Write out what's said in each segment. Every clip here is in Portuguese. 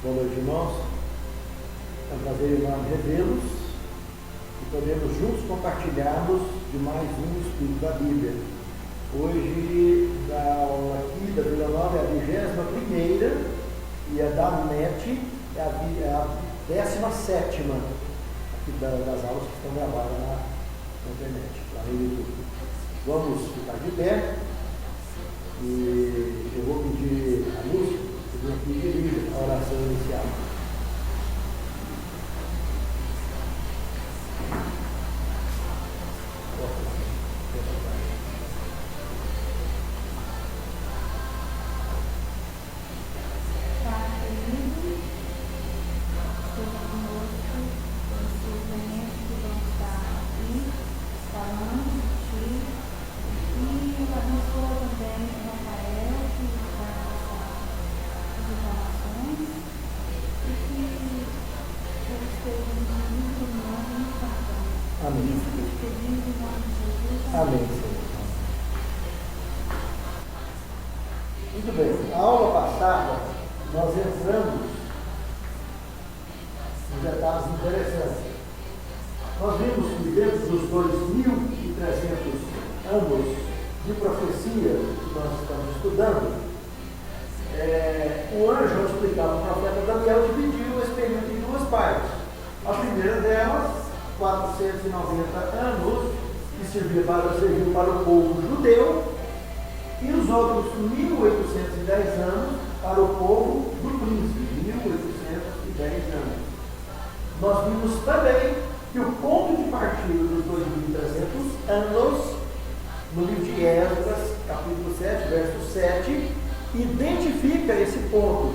Boa noite, irmãos. É um prazer enorme revê-los e podemos juntos compartilharmos de mais um estudo da Bíblia. Hoje, a aula aqui da Vila Nova é a 21ª e a da NET é a 17ª aqui das aulas que estão gravadas na internet, lá no YouTube. Vamos ficar de pé e eu vou pedir a Lúcia que venha aqui e dirija a oração inicial. Amém, Senhor. Muito bem, a aula passada nós entramos em detalhes interessantes. Nós vimos que dentro dos 2.300 anos de profecia que nós estamos estudando, o anjo, ao explicar o profeta Daniel, dividiu esse período em duas partes. A primeira delas, 490 anos, que serviu para o povo judeu, e os outros 1.810 anos para o povo do príncipe, 1.810 anos. Nós vimos também que o ponto de partida dos 2.300 anos, no livro de Esdras, capítulo 7, verso 7, identifica esse ponto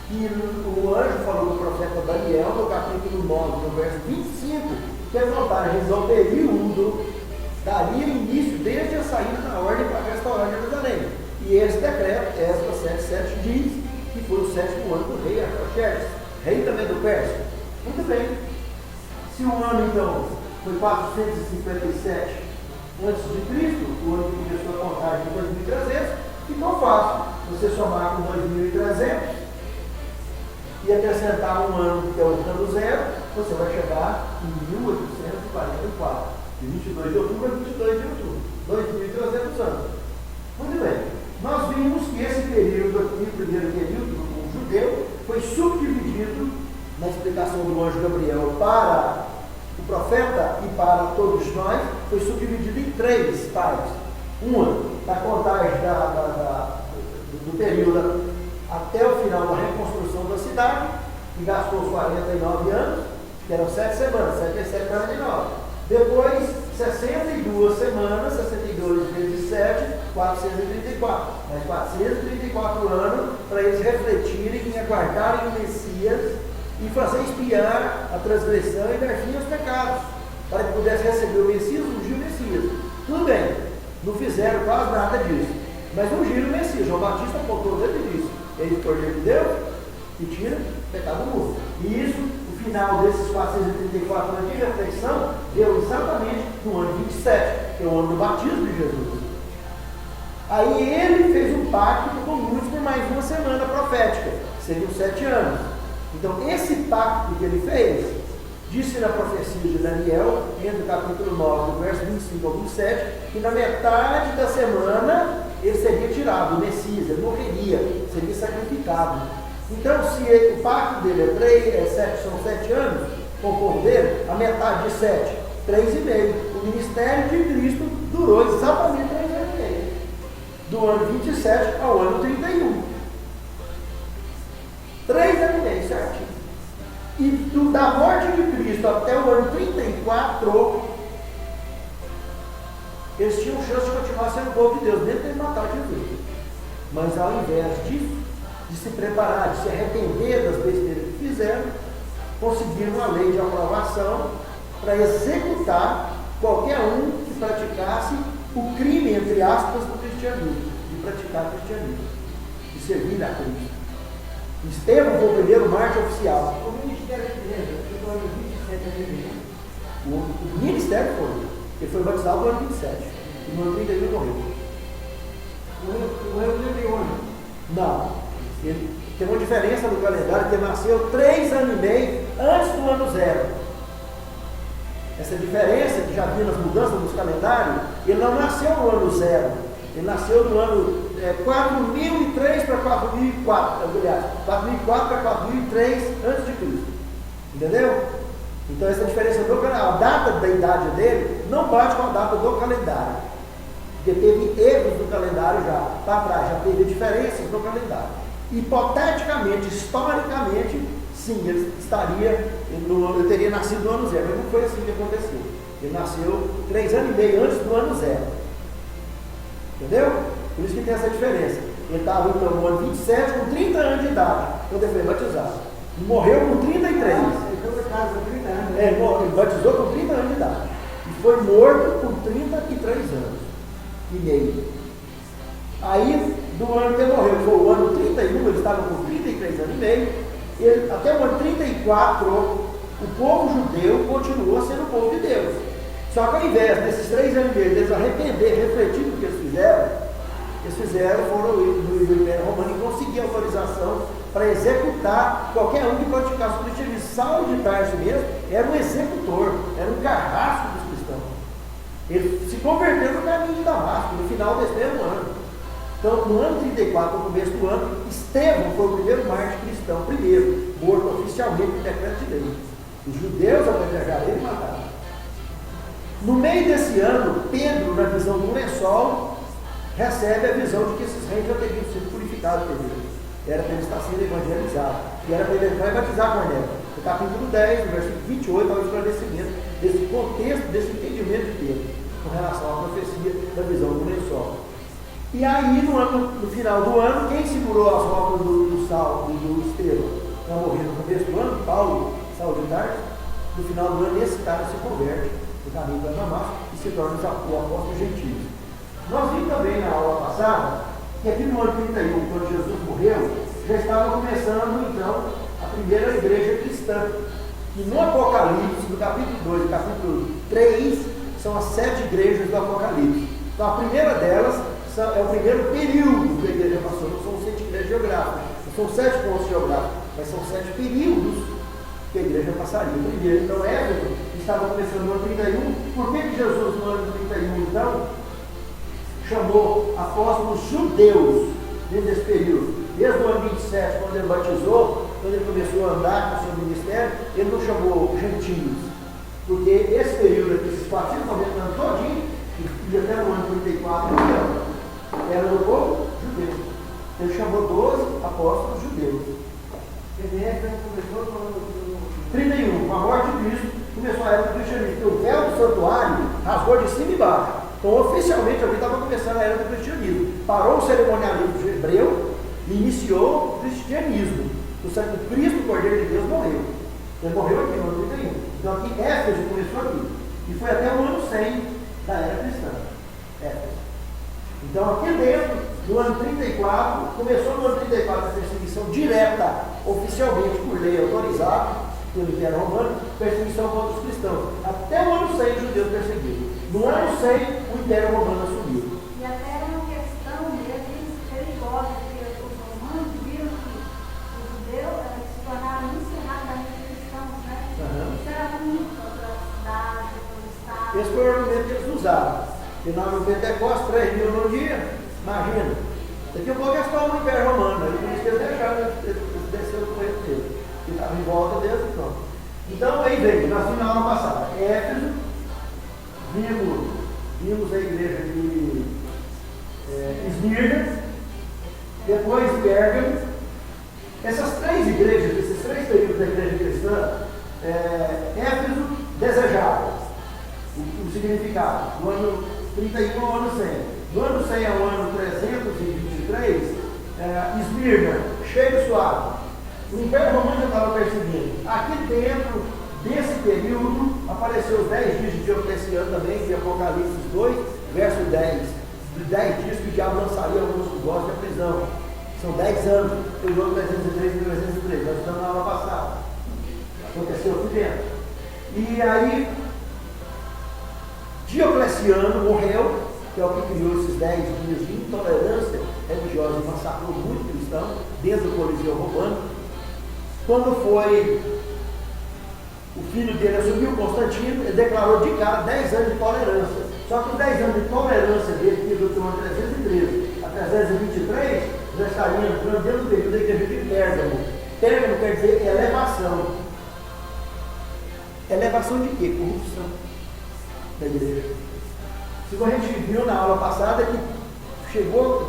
que o anjo falou do profeta Daniel, no capítulo 9, no verso 25, que as vantagens ao período daria início desde a saída da ordem para restaurar Jerusalém. E esse decreto, Esdras 7,7, diz que foi o 7º ano do rei Artaxerxes, rei também do Pérsia. Muito bem. Se o ano, então, foi 457 a.C., o ano que começou a contagem de 2.300, ficou fácil. Você somar com 2.300 e acrescentar um ano que é o ano zero, você vai chegar em 1844. De 22 de outubro a 22 de outubro. 2.300 anos. Muito bem. Nós vimos que esse período aqui, o primeiro período, o judeu, foi subdividido na explicação do anjo Gabriel para o profeta e para todos nós, foi subdividido em 3 partes. Uma, da contagem do período até o final da reconstrução da cidade, que gastou os 49 anos, que eram 7 semanas, 7 vezes 7, 49. Depois, 62 semanas, 62 vezes 7, 434. Mais 434 anos para eles refletirem e aguardarem o Messias e fazer expiar a transgressão e dar fim aos pecados, para que pudesse receber o Messias, ungir o Messias. Tudo bem, não fizeram quase nada disso, mas ungiram o Messias. João Batista apontou dentro disso. Ele é o Cordeiro de Deus que tira o pecado do mundo. E isso, o final desses 434 anos de reflexão, deu exatamente no ano 27, que é o ano do batismo de Jesus. Aí ele fez um pacto com muitos por mais uma semana profética, que seriam 7 anos. Então, esse pacto que ele fez, disse na profecia de Daniel, entre o capítulo 9, do verso 25 ao 27, que na metade da semana ele seria tirado, o Messias, ele morreria, seria sacrificado. Então, se o pacto dele são 7 anos, com o povo dele, a metade de 7, 3,5. O ministério de Cristo durou exatamente 3 anos e meio, do ano 27 ao ano 31. 3 anos e meio, certinho. E da morte de Cristo até o ano 34, eles tinham chance de continuar sendo povo de Deus, mesmo que eles mataram Jesus. Mas ao invés disso, de se preparar, de se arrepender das besteiras que fizeram, conseguiram uma lei de aprovação para executar qualquer um que praticasse o crime, entre aspas, do cristianismo, de praticar cristianismo, de servir a Cristo. Estevão foi o primeiro mártir oficial. O ministério da igreja chegou no 27 de janeiro. O ministério foi. Ele foi batizado no ano 27. E no ano 31 morreu. Morreu no 31. Não. Ele Tem uma diferença no calendário, que ele nasceu 3 anos e meio antes do ano 0. Essa diferença que já havia nas mudanças dos calendários, ele não nasceu no ano 0. Ele nasceu no ano 4003 para 4004, aliás, 4004 para 4003 antes de Cristo. Entendeu? Então essa diferença do calendário, a data da idade dele não bate com a data do calendário. Porque teve erros no calendário já, para trás, já teve diferenças no calendário. Hipoteticamente, historicamente, sim, ele teria nascido no ano 0, mas não foi assim que aconteceu. Ele nasceu 3 anos e meio antes do ano 0. Entendeu? Por isso que tem essa diferença. Ele estava então, no ano 27, com 30 anos de idade, quando ele foi batizado. E morreu com 33. Ele foi para casa com 30 anos. Ele batizou com 30 anos de idade. E foi morto com 33 anos e meio. Aí, do ano que ele morreu, que foi o ano 31, ele estava com 33 anos e meio. Até o ano 34, o povo judeu continuou sendo o povo de Deus. Só que ao invés desses 3 anos e meio, deles arrepender, refletir do que eles fizeram, foram no Império Romano e conseguiram autorização para executar qualquer um que praticasse o cristianismo. Saulo de Tarso mesmo era um executor, era um carrasco dos cristãos. Ele se converteu no caminho de Damasco, no final desse mesmo ano. Então, no ano 34, no começo do ano, Estevão foi o primeiro mártir cristão, morto oficialmente por decreto de lei. Os judeus apedrejaram ele e mataram. No meio desse ano, Pedro, na visão do lençol, recebe a visão de que esses reis já teriam sido purificados por Deus. Era para ele estar sendo evangelizado. E era para ele entrar e batizar Cornélio. No capítulo 10, no versículo 28, há o esclarecimento desse contexto, desse entendimento de Pedro, com relação à profecia da visão do lençol. E aí, no final do ano, quem segurou as roupas do Saulo e do Estevão para morrer no começo do ano? Saulo de Tarso. No final do ano, esse cara se converte no caminho da Damasco e se torna o apóstolo gentio. Nós vimos também na aula passada que aqui no ano 31, quando Jesus morreu, já estava começando então a primeira igreja cristã. E no Apocalipse, no capítulo 2 e capítulo 3, são as 7 igrejas do Apocalipse. Então a primeira delas é o primeiro período que a igreja passou. Não são 7 igrejas geográficas, não são 7 pontos geográficos, mas são 7 períodos que a igreja passaria. O primeiro, então, Éfeso, estava começando no ano 31. Por que Jesus, no ano 31, então, chamou apóstolos judeus dentro desse período? Desde o ano 27, quando ele batizou, quando ele começou a andar com o seu ministério, ele não chamou gentios, porque esse período aqui, esses 490 anos todinho, e até o ano 34, era o povo judeu. Ele chamou 12 apóstolos judeus. Começou falando 31, com a morte de Cristo, começou a era do cristianismo, porque o véu do santuário rasgou de cima e baixo. Então, oficialmente, ali estava começando a era do cristianismo. Parou o cerimonialismo hebreu e iniciou o cristianismo. O Cristo, o Cordeiro de Deus, morreu. Ele morreu aqui no ano 31. Então, aqui, Éfeso começou aqui. E foi até o ano 100 da era cristã. Éfeso. Então, aqui dentro, no ano 34, começou no ano 34 a perseguição direta, oficialmente, por lei autorizada pelo Império Romano, perseguição contra os cristãos. Até o ano 100, os judeus perseguiram. No ano 100, o Império Romano assumiu. E até era uma questão deles perigosa, porque os romanos viram que os judeus se tornaram encerradamente cristãos, né? Isso era muito para a cidade, para o estado. Esse foi o argumento que eles usaram. Final do Pentecostes, 3 mil no dia, imagina. Daqui a pouco eles estão no Império Romano, aí por isso que eles deixaram, eles desceram com ele dele. Que estava em volta deles e pronto. Então aí veio, nós vimos na aula passada, Éfeso, vimos a igreja de Esmirna, depois Pérgamo. Essas 3 igrejas, esses 3 períodos da igreja cristã, Éfeso desejava o significado. No ano 31 ao ano 100. Do ano 100 ao ano 323, Esmirna, cheio e suave. O Império Romano já estava perseguindo. Aqui dentro desse período, apareceu os 10 dias de Diocleciano também, de Apocalipse 2, verso 10. De 10 dias que o diabo lançaria alguns que gostam da prisão. São 10 anos, foi o ano 303 e 303, nós estamos na aula passada. Aconteceu aqui dentro. E aí, Diocleciano morreu, que é o que criou esses 10 dias de intolerância religiosa e massacrou muito cristão dentro do Coliseu Romano. Quando foi o filho dele assumiu, Constantino, ele declarou de cara 10 anos de tolerância. Só que os 10 anos de tolerância dele, que do trono 313 a 323, já estaria entrando dentro do período da igreja de Pérgamo. Pérgamo quer dizer elevação. Elevação de quê? Corrupção da igreja. Se a gente viu na aula passada que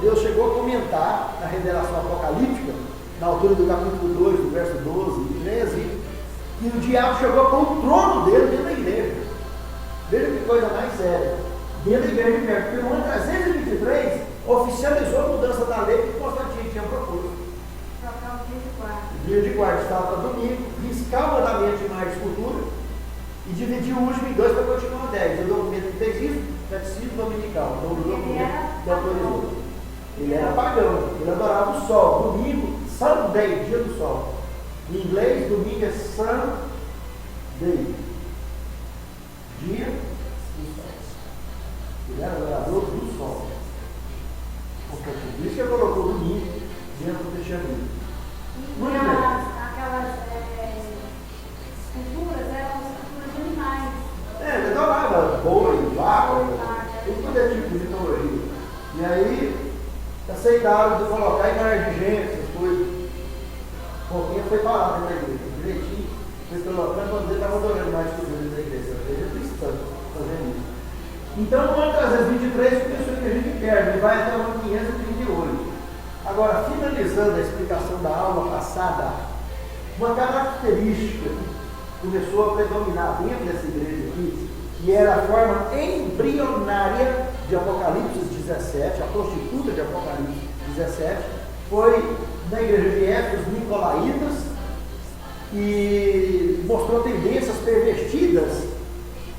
Deus chegou a comentar na revelação apocalíptica, na altura do capítulo 2, do verso 12 e 13, que o diabo chegou a pôr o trono dele dentro da igreja. Veja que coisa mais séria. Dentro da igreja de Pérgamo, porque no ano 323 oficializou a mudança da lei que Constantino tinha proposto. Trocar o dia de guarda. Dia de guarda estava para domingo, riscar o mandamento de imagem de escultura e dividir o último em dois para continuar 10. O documento que fez isso, Catecismo Dominical. Então, o documento que autorizou. Ele era pagão, ele adorava o sol. Domingo, Sunday, dia do sol. Em inglês, domingo é Sunday, dia do sol. Ele era adorador do sol. Por isso que ele colocou domingo dentro do cristianismo. Muito bem. Aquelas esculturas eram esculturas de animais. Ele adorava boi, vaca, tudo é tipo de mitologia. E aí, aceitaram de colocar imagem de gente, essas coisas. Porque foi parado na igreja, direitinho, foi colocando quando ele estava adorando mais coisas da igreja. A igreja cristã fazendo isso. Então, no ano 323, começou a igreja de Pérgamo e vai até o ano 538. Agora, finalizando a explicação da aula passada, uma característica que começou a predominar dentro dessa igreja aqui, que era a forma embrionária de Apocalipse 17, a prostituta de Apocalipse 17, foi na igreja de Éfeso, os Nicolaítas, e mostrou tendências pervertidas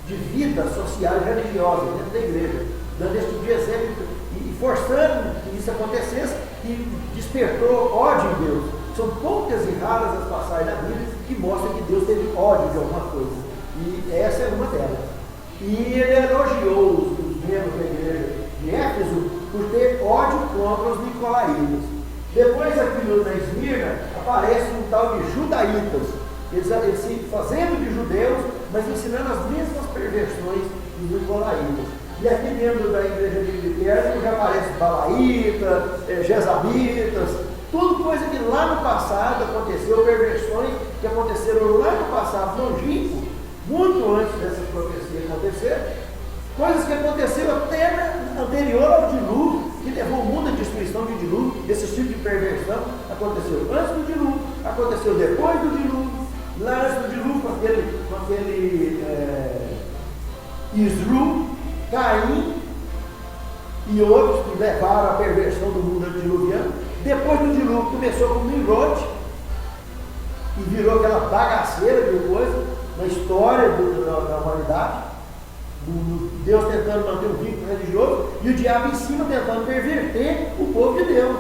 de vida social e religiosa dentro da igreja, dando esse tipo de exemplo e forçando que isso acontecesse, e despertou ódio em Deus. São poucas e raras as passagens da Bíblia que mostram que Deus teve ódio de alguma coisa, e essa é uma delas. E ele elogiou os membros da igreja de Éfeso por ter ódio contra os Nicolaítas. Depois aqui na Esmirna aparece um tal de judaítas, eles se fazendo de judeus, mas ensinando as mesmas perversões dos Nicolaítas. E aqui dentro da igreja de Pérgamo já aparece Balaítas, Jezabitas, tudo coisa que lá no passado aconteceu, perversões que aconteceram lá no passado longínquo, muito antes dessas profecias acontecerem, coisas que aconteceram até anterior ao dilúvio, que levou o mundo à destruição de dilúvio. Esse tipo de perversão aconteceu antes do dilúvio, aconteceu depois do dilúvio, lá antes do dilúvio com aquele Isru, Caim e outros que levaram a perversão do mundo antediluviano. Depois do dilúvio começou com Nimrod e virou aquela bagaceira de coisa na história da humanidade. Deus tentando manter um vínculo religioso e o diabo em cima tentando perverter o povo de Deus.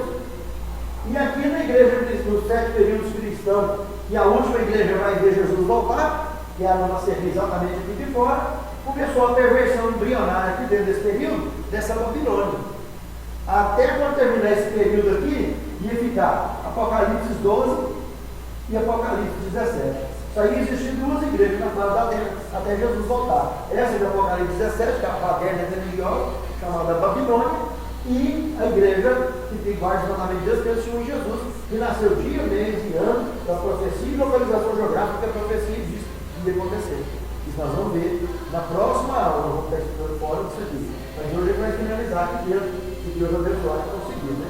E aqui na igreja, nos 7 períodos cristãos, e a última igreja vai ver Jesus voltar, que é a nossa exatamente aqui de fora, começou a perversão embrionária aqui dentro desse período, dessa Babilônia. Até quando terminar esse período aqui, ia ficar Apocalipse 12 e Apocalipse 17. Só ia existir duas igrejas na face da terra, até Jesus voltar. Essa de Apocalipse 17, que é a paterna religiosa, chamada Babilônia, e a igreja que tem guarda os mandamentos de Deus, que é o Senhor Jesus, que nasceu dia, mês e ano da profecia e localização geográfica que a profecia diz que ia acontecer. Isso nós vamos ver na próxima aula, nós vamos estar estudando fora disso aqui. Mas hoje a gente vai finalizar aqui dentro, que Deus abençoe e conseguir, né?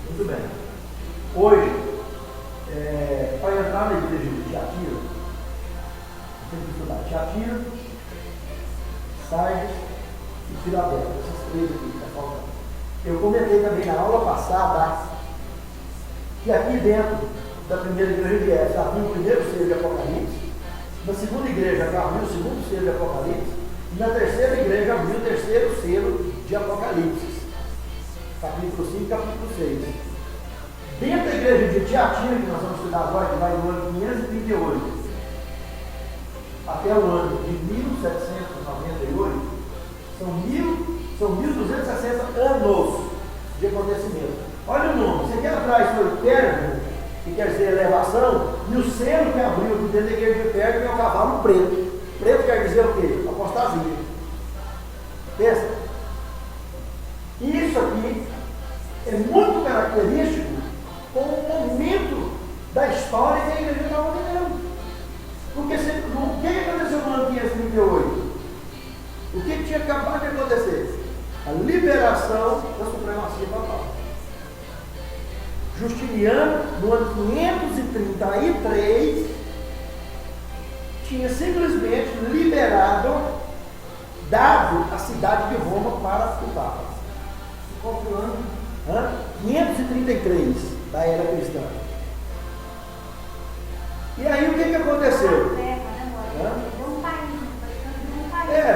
Muito bem. Hoje, para entrar na igreja de Tiatira, tem que estudar Tiatira, Sardes e Filadélfia, essas três aqui que está faltando. Eu comentei também na aula passada que aqui dentro da primeira igreja de Éfeso abriu o primeiro selo de Apocalipse, na segunda igreja abriu o segundo selo de Apocalipse, e na terceira igreja abriu o terceiro selo de Apocalipse, capítulo 5 e capítulo 6. Dentro da igreja de Tiatira, que nós vamos estudar agora, que vai no ano 538, até o ano de 1798, São 1260 anos de acontecimento. Olha o nome, você aqui atrás foi Pérgamo, que quer dizer elevação, e o selo que abriu do dentro da igreja de Pérgamo é o cavalo preto. Preto quer dizer o quê? Apostasia. Pensa. Isso aqui é muito característico com o momento da história que a igreja estava vivendo. Porque o que aconteceu no ano 538? O que tinha acabado de acontecer? A liberação da supremacia papal. Justiniano, no ano 533, tinha simplesmente liberado, dado a cidade de Roma para o Papa. Qual foi o ano? 533 da era cristã. E aí o que aconteceu?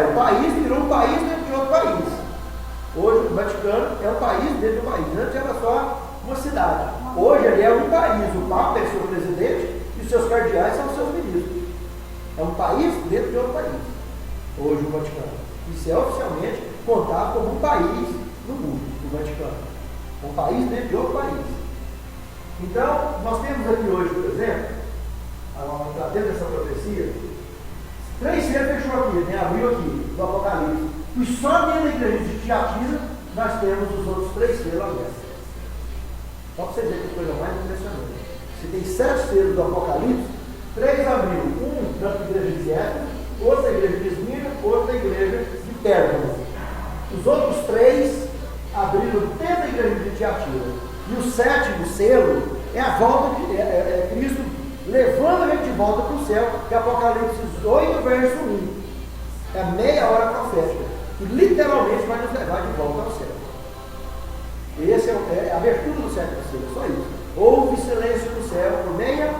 O país virou um país dentro de outro país. Hoje o Vaticano é um país dentro do país. Antes era só uma cidade. Hoje ele é um país. O Papa é seu presidente e os seus cardeais são seus ministros. É um país dentro de outro país. Hoje o Vaticano. Isso é oficialmente contado como um país no mundo, o Vaticano. É um país dentro de outro país. Então, nós temos aqui hoje, por exemplo, dentro dessa profecia, 3 selos fechou aqui, né? Abriu aqui, do Apocalipse. E só dentro da igreja de Tiatira, nós temos os outros 3 selos abertos. Só para você ver que coisa mais impressionante. Se tem 7 selos do Apocalipse, 3 abriu. Um da igreja de Éfeso, outro da igreja de Esmirna, outro da igreja de Pérgamo. Os outros 3 abriram dentro da igreja de Tiatira. E o 7º selo é a volta de Cristo levando a gente de volta para o céu, que é Apocalipse 8, verso 1. É a meia hora profética, que literalmente vai nos levar de volta ao céu. Esse é a abertura do 7º selo, só isso. Houve silêncio no céu por meia hora.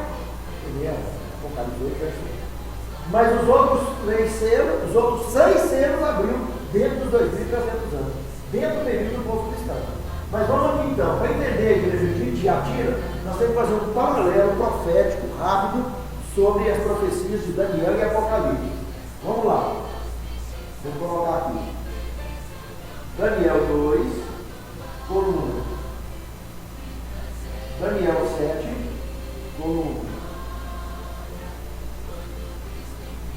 Apocalipse 8, verso 1. Mas os outros 3 selos, os outros 6 selos abriu dentro dos 2.300 anos, dentro do período do povo cristão. Mas vamos aqui então, para entender a igreja de Tiatira, nós temos que fazer um paralelo profético rápido sobre as profecias de Daniel e Apocalipse. Vamos lá. Vou colocar aqui. Daniel 2, volume 1. Daniel 7, volume 1.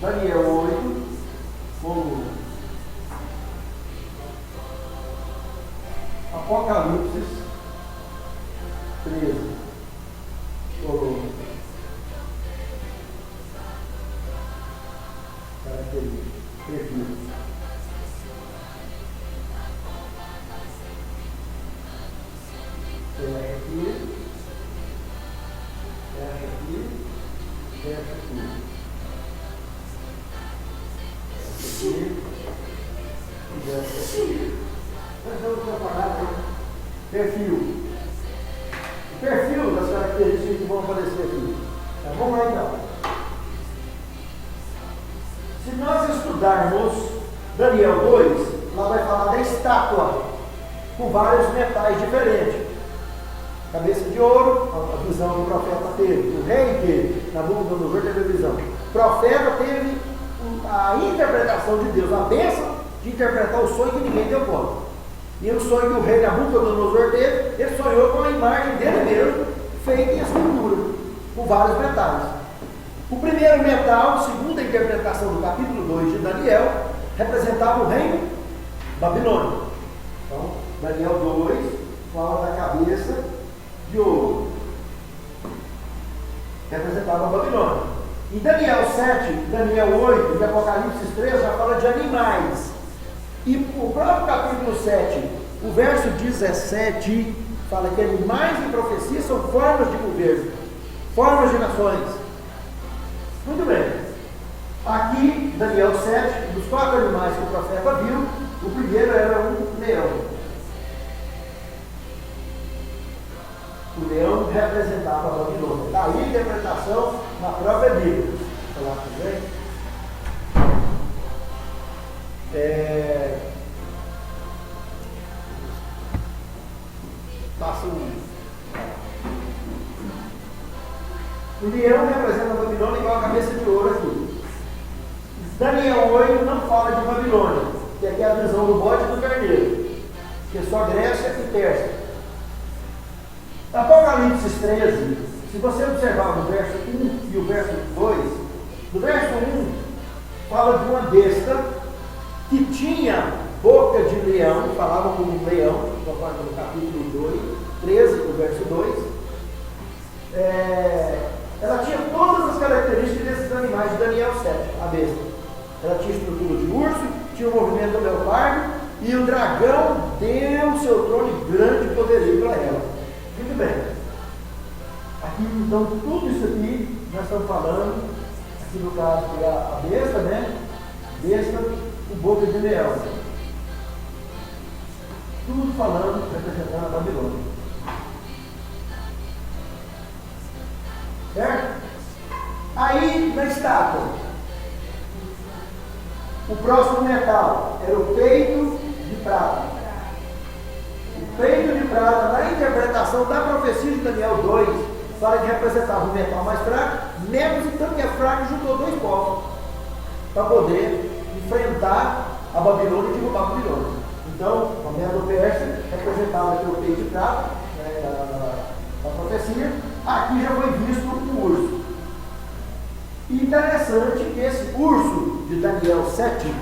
Daniel 8, volume 1. Apocalipse 13, volume. Perfil. Fecha aqui, fecha aqui, fecha aqui. Nós vamos preparar perfil. O perfil das características que vão aparecer aqui. Então, vamos lá então. Se nós estudarmos Daniel 2, lá vai falar da estátua, com vários metais diferentes. Cabeça de ouro, a visão que o profeta teve, o rei teve, Nabucodonosor teve a visão. O profeta teve a interpretação de Deus, a bênção de interpretar o sonho que ninguém deu conta. E o sonho que o rei Nabucodonosor teve, ele sonhou com a imagem dele mesmo, feita em escultura, com vários metais. O primeiro metal, segundo a interpretação do capítulo 2 de Daniel, representava o reino babilônico. Então, Daniel 2 fala da cabeça de ouro. Representava a Babilônia. Em Daniel 7, Daniel 8 e Apocalipse 3 já fala de animais. E o próprio capítulo 7, o verso 17, fala que animais em profecia são formas de governo, formas de nações. Muito bem. Aqui, Daniel 7, dos 4 animais que o profeta viu, o primeiro era um leão. O leão representava a Babilônia. Daí a interpretação na própria Bíblia. Vou lá também. Passa o leão representa a Babilônia igual a cabeça de ouro aqui. Daniel 8 não fala de Babilônia, que aqui é a visão do bode e do carneiro, que é só Grécia e Pérsia. Apocalipse 13, se você observar o verso 1 e o verso 2, no verso 1 fala de uma besta que tinha boca de leão, falava como um leão, no capítulo 13, o verso 2. Ela tinha todas as características desses animais de Daniel 7, a besta. Ela tinha estrutura de urso, tinha o movimento do leopardo, e o dragão deu seu trono grande e poderio para ela. Muito bem. Aqui, então, tudo isso aqui, nós estamos falando, aqui no caso, a besta, né? Besta, o boca de leão. Tudo falando, representando a Babilônia. Certo? Aí, na estátua, o próximo metal era o peito de prata. O peito de prata, na interpretação da profecia de Daniel 2, fala que representava o metal mais fraco, menos então que é fraco, juntou dois povos para poder enfrentar a Babilônia e derrubar a Babilônia. Então, a Medo-Pérsia representava aqui o peito de prata, a profecia. Aqui já foi visto um urso. Interessante que esse urso de Daniel 7,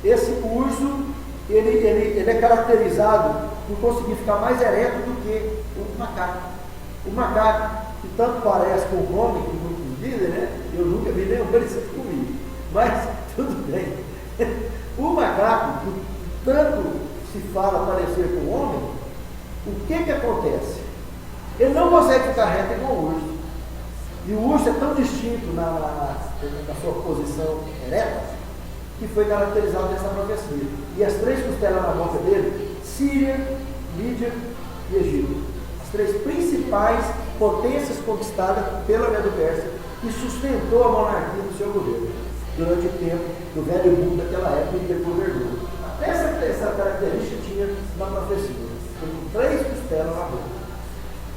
esse urso, ele é caracterizado por conseguir ficar mais ereto do que o macaco. O macaco, que tanto parece com o homem, que muitos dizem, né? Eu nunca vi nenhum parecido comigo, mas tudo bem. O macaco, que tanto se fala parecer com o homem, o que acontece? Ele não consegue ficar reto igual o urso. E o urso é tão distinto na sua posição ereta, que foi caracterizado nessa profecia. E as três costelas na boca dele, Síria, Lídia e Egito. As três principais potências conquistadas pela Medo-Pérsia, que sustentou a monarquia do seu governo durante o tempo do velho mundo daquela época e depois governou. Até essa característica tinha na profecia, com três costelas na boca.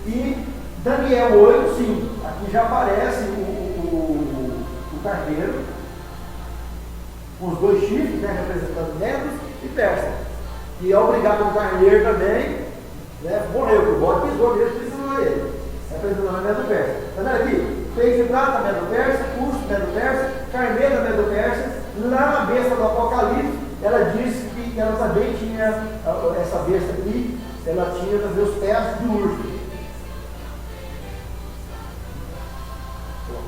E Daniel 8, sim, aqui já aparece o carneiro, com os dois chifres, né, representando Medos e Pérsia. E ao brigar com o carneiro também, né, morreu, porque o bode pisou mesmo, pisou ele, representando a Medo-Pérsia. Está vendo aqui? Peito de prata, Medo-Pérsia, urso, Medo-Pérsia, carneiro, Medo-Pérsia. Lá na besta do Apocalipse, ela disse que ela também tinha, essa besta aqui, ela tinha também os pés de urso.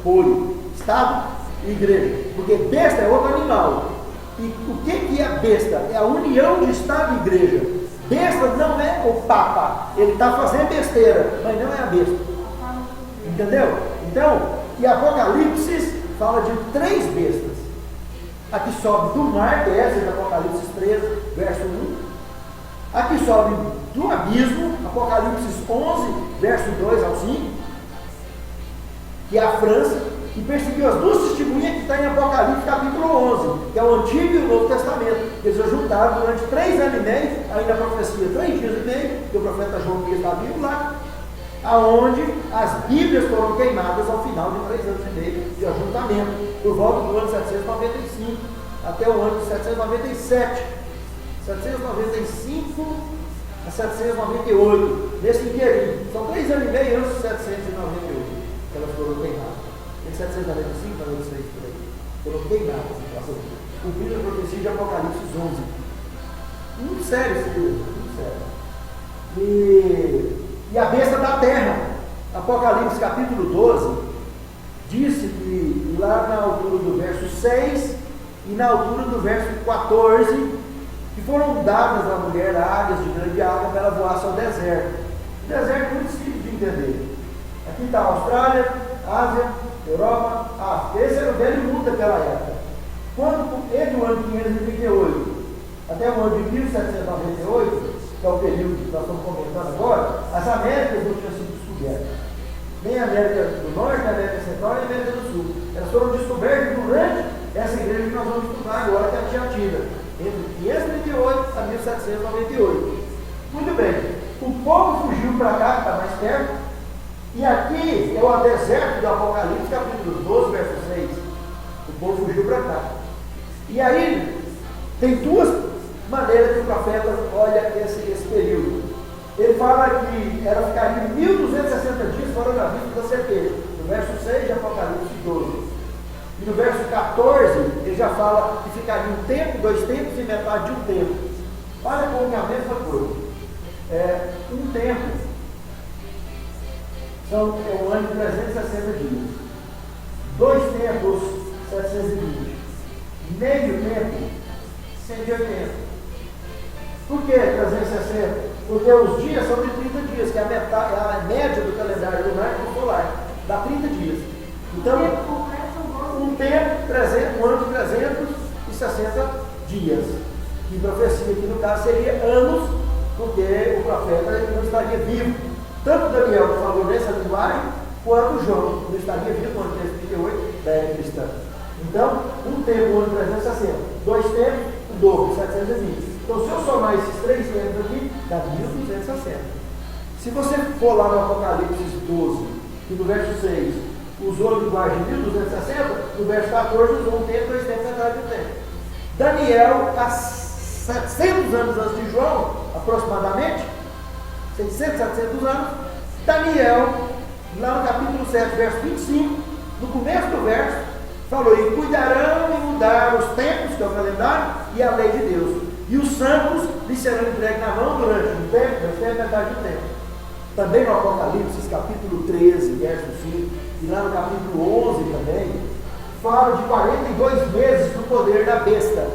Apoio, Estado e Igreja, porque besta é outro animal. E o que é a besta? É a união de Estado e Igreja. Besta não é o Papa, ele está fazendo besteira, mas não é a besta. Entendeu? Então, e Apocalipse fala de três bestas. A que sobe do mar, que é essa de Apocalipse 13, verso 1. A que sobe do abismo, Apocalipse 11, verso 2 ao 5. Que é a França, que perseguiu as duas testemunhas que está em Apocalipse capítulo 11, que é o Antigo e o Novo Testamento. Eles se juntaram durante 3 anos e meio, ainda a profecia 3 dias e meio, que o profeta João está vivo lá, aonde as Bíblias foram queimadas ao final de 3 anos e meio de ajuntamento, por volta do ano 795 até o ano de 797. 795 a 798, nesse inteirinho. São 3 anos e meio antes de 798. Que elas foram queimadas. Em 795, 96 por aí. Foram queimadas. Cumprindo a profecia de Apocalipse 11. Muito sério esse livro, muito sério. E a besta da terra, Apocalipse capítulo 12, disse que lá na altura do verso 6 e na altura do verso 14, que foram dadas à mulher águias de grande água para ela voar ao deserto. O deserto é muito simples de entender. Aqui está a Austrália, Ásia, Europa, África. Esse era o velho mundo daquela época. Quando, entre o ano 538 até o ano de 1798, que é o período que nós estamos comentando agora, as Américas não tinham sido descobertas. Nem a América do Norte, nem a América Central, nem a América do Sul. Elas foram descobertas durante essa igreja que nós vamos estudar agora, que é a Tiatira, entre 538 a 1798. Muito bem. O povo fugiu para cá, que está mais perto. E aqui é o deserto do Apocalipse, capítulo 12, verso 6. O povo fugiu para cá. E aí, tem duas maneiras que o profeta olha esse período. Ele fala que ficaria 1260 dias fora da vista da serpente, no verso 6 de Apocalipse 12. E no verso 14, ele já fala que ficaria um tempo, 2 tempos e metade de um tempo. Olha como é a mesma coisa. Um tempo é um ano de 360 dias. 2 tempos, 720. Meio tempo, 180. Por que 360? Porque os dias são de 30 dias, que é a média do calendário lunar e solar. Dá 30 dias. Então, um tempo, um ano de 360 dias. Que profecia aqui no caso seria anos, porque o profeta não estaria vivo. Tanto Daniel que falou nessa linguagem, quanto João não estaria vivo no ano 338 da era cristã. Então, um tempo, um ano 360. 2 tempos, o dobro, 720. Então, se eu somar esses 3 tempos aqui, dá 1260. Se você for lá no Apocalipse 12, que no verso 6 usou a linguagem de 1260, no verso 14 usou um tempo, 2 tempos atrás do tempo. Daniel está 700 anos antes de João, aproximadamente, 600, 700 anos. Daniel, lá no capítulo 7, verso 25, no começo do verso, falou: e cuidarão em mudar os tempos, que é o calendário, e a lei de Deus. E os santos lhes serão entregues na mão durante um tempo, metade do tempo. Também no Apocalipse, capítulo 13, verso 5, e lá no capítulo 11 também, fala de 42 meses do poder da besta.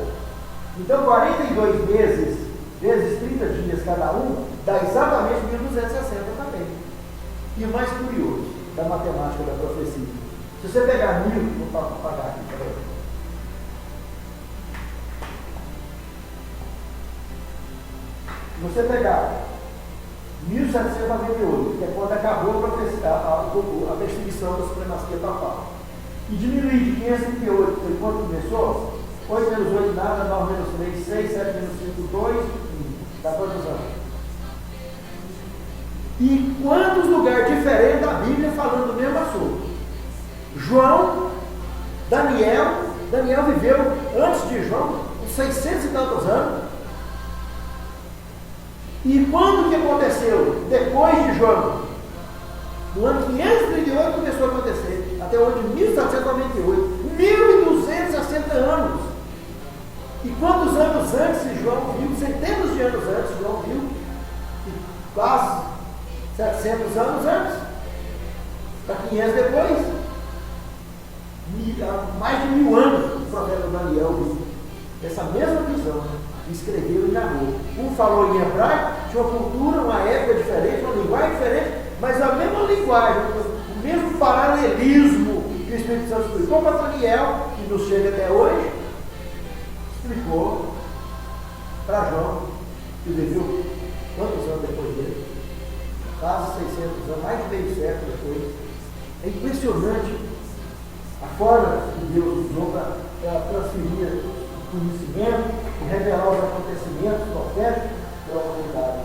Então, 42 meses, vezes 30 dias cada um, dá exatamente 1260 também. E o mais curioso da matemática da profecia, se você pegar 1000, vou pagar aqui, peraí. Se você pegar 1798, que é quando acabou a perseguição da supremacia papal, e diminuir de 538, que foi quando começou, 8 menos 8 nada, 9 menos 3, 6, 7 menos 5, 2, 1. Dá quantos anos? E quantos lugares diferentes da Bíblia falando do mesmo assunto? João, Daniel viveu antes de João, uns 600 e tantos anos. E quando que aconteceu? Depois de João. No ano 538 começou a acontecer, até o ano de 1798. 1260 anos. E quantos anos antes João viu? Centenas de anos antes João viu? E quase 700 anos antes. Para 500 depois. Mais de 1000 anos o profeta Daniel viu essa mesma visão. Escreveu e narrou. Um falou em hebraico, tinha uma cultura, uma época diferente, uma linguagem diferente, mas a mesma linguagem, o mesmo paralelismo que o Espírito Santo explicou para Daniel, que nos chega até hoje, explicou para João, que viveu quantos anos depois dele? Quase 600 anos, mais de meio século depois. É impressionante a forma que Deus usou para transferir conhecimento e revelar os acontecimentos proféticos para a humanidade.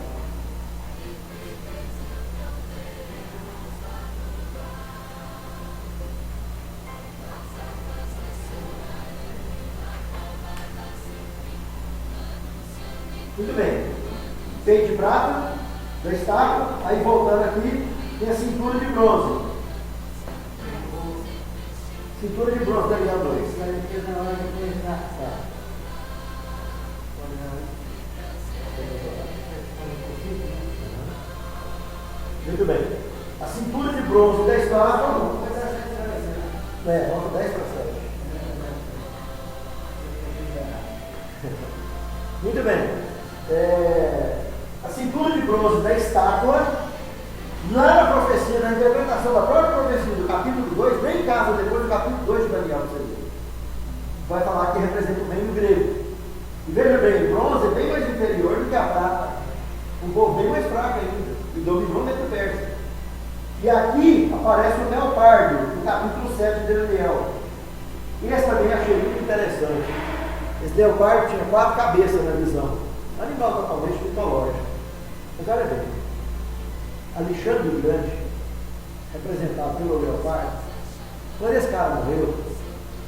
Muito bem. Peito de prata, da estátua, aí voltando aqui, tem a cintura de bronze. Cintura de bronze, Daniel 2. Muito bem. A cintura de bronze da estátua, vamos 10 para 7. Muito bem. A cintura de bronze da estátua, na profecia, na interpretação da própria profecia do capítulo 2, bem em casa, depois do capítulo 2 de Daniel, vai falar que representa o reino grego. E veja bem, o bronze é bem mais inferior do que a prata, um povo bem mais fraco ainda, e dominou dentro do Pérsia. E aqui aparece o leopardo, no capítulo 7 de Daniel. E esse também achei muito interessante. Esse leopardo tinha 4 cabeças na visão, animal totalmente mitológico. Mas olha bem, Alexandre o Grande, representado pelo leopardo, quando esse cara morreu,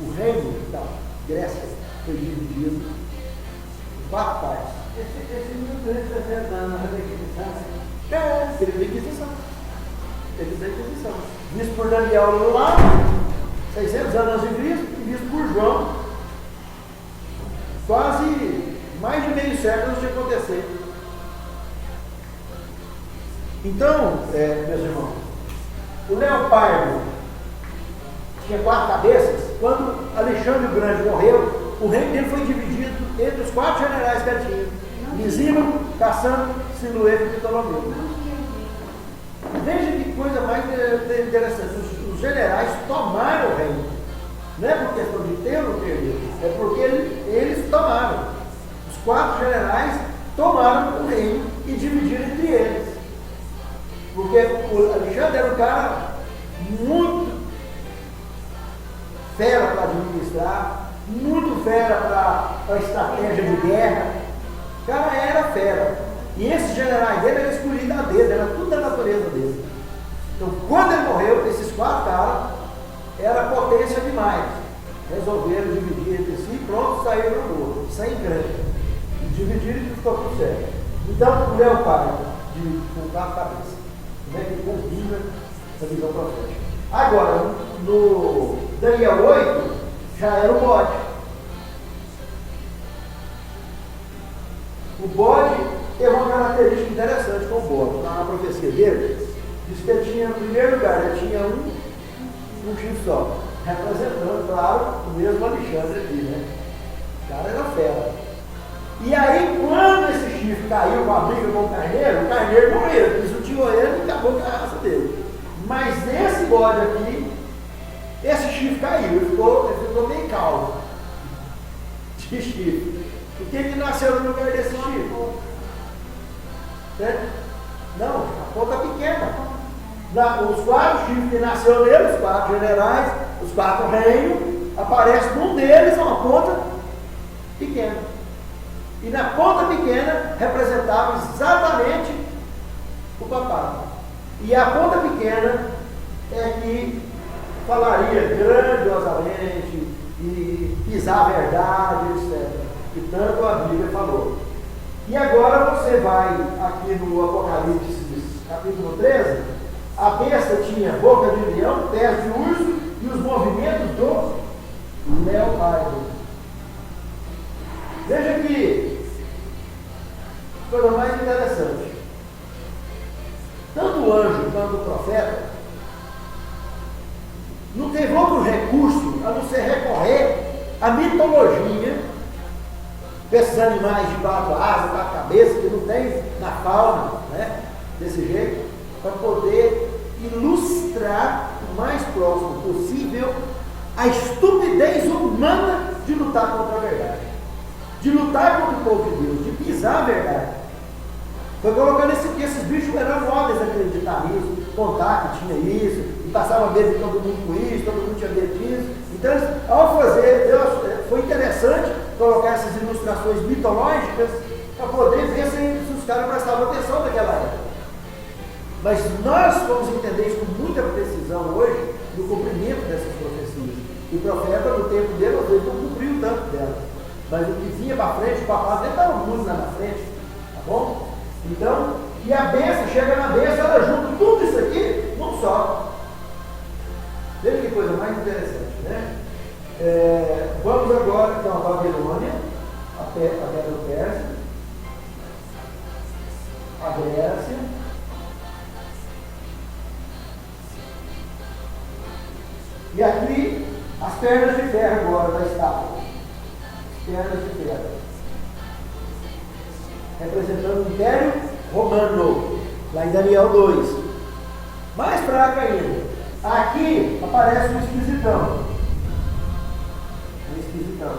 o reino da Grécia foi dividido em 4 partes. Esse 1360 anos da Inquisição. Período da Inquisição. Período da Inquisição. Visto por Daniel lá, 600 anos de Cristo, e visto por João, quase mais de meio século antes de acontecer. Então, meus irmãos, o leopardo tinha 4 cabeças. Quando Alexandre o Grande morreu, o reino dele foi dividido entre os 4 generais que ele tinha: Lisímaco, Cassandro, Silueto e Ptolomeu. Veja que coisa mais interessante. Os generais tomaram o reino. Não é por questão de ter ou perder, é porque eles tomaram. Os 4 generais tomaram o reino e dividiram entre eles. Porque o Alexandre era um cara muito fera para administrar, muito fera para estratégia de guerra. O cara era fera. E esses generais dele eram escolhidos a dedo, era tudo da natureza dele. Então, quando ele morreu, esses 4 caras era potência demais. Resolveram dividir entre si e pronto, saíram na rua, sem grande. Dividiram e ficou tudo certo. Então, o leopardo, com 4 cabeças. Como é que combina essa visão profética? Agora, no Daniel 8, já era o bode. O bode tem uma característica interessante com o bode. Na profecia dele, diz que ele tinha, no primeiro lugar, ele tinha um chifre só, representando, claro, o mesmo Alexandre aqui, né? O cara era fera. E aí, quando esse chifre caiu com a briga com o carneiro morreu, pisoteou ele e acabou com a raça dele. Mas esse bode aqui, esse chifre caiu, ele ficou meio calmo de chifre. O que nasceu no lugar desse chifre? Certo? Não, a ponta pequena. Os 4 chifres que nasceram nele, os 4 generais, os 4 reinos, aparece num deles uma ponta pequena. E na ponta pequena representava exatamente o papado. E a ponta pequena é que falaria grandiosamente e pisar a verdade, etc. E tanto a Bíblia falou. E agora você vai aqui no Apocalipse, capítulo 13, a besta tinha boca de leão, pés de urso e os movimentos do leopardo. Veja que coisa mais interessante. Tanto o anjo quanto o profeta não teve outro recurso a não ser recorrer à mitologia desses animais de 4 asas, 4 cabeças, que não tem na fauna, né? Desse jeito, para poder ilustrar o mais próximo possível a estupidez humana de lutar contra a verdade, de lutar contra o povo de Deus, de pisar a verdade. Foi colocando que esses bichos eram móveis acreditar nisso, contar que tinha isso, e passava a vez de todo mundo com isso, todo mundo tinha medo disso. Então, ao fazer, foi interessante colocar essas ilustrações mitológicas para poder ver se os caras prestavam atenção naquela época. Mas nós vamos entender isso com muita precisão hoje, no cumprimento dessas profecias. E o profeta, no tempo dele, às vezes não cumpriu tanto dela. Mas o que vinha para frente, o papai nem estava muito lá na frente, tá bom? Então, e a bênção, chega na bênção, ela junta tudo isso aqui num só. Veja que coisa mais interessante, né? Vamos agora então a Babilônia, a Medo-Pérsia, a Grécia, e aqui as pernas de ferro agora da estátua. Pernas de ferro, representando o Império Romano, lá em Daniel 2. Mais fraca ainda. Aqui aparece um esquisitão. Um esquisitão.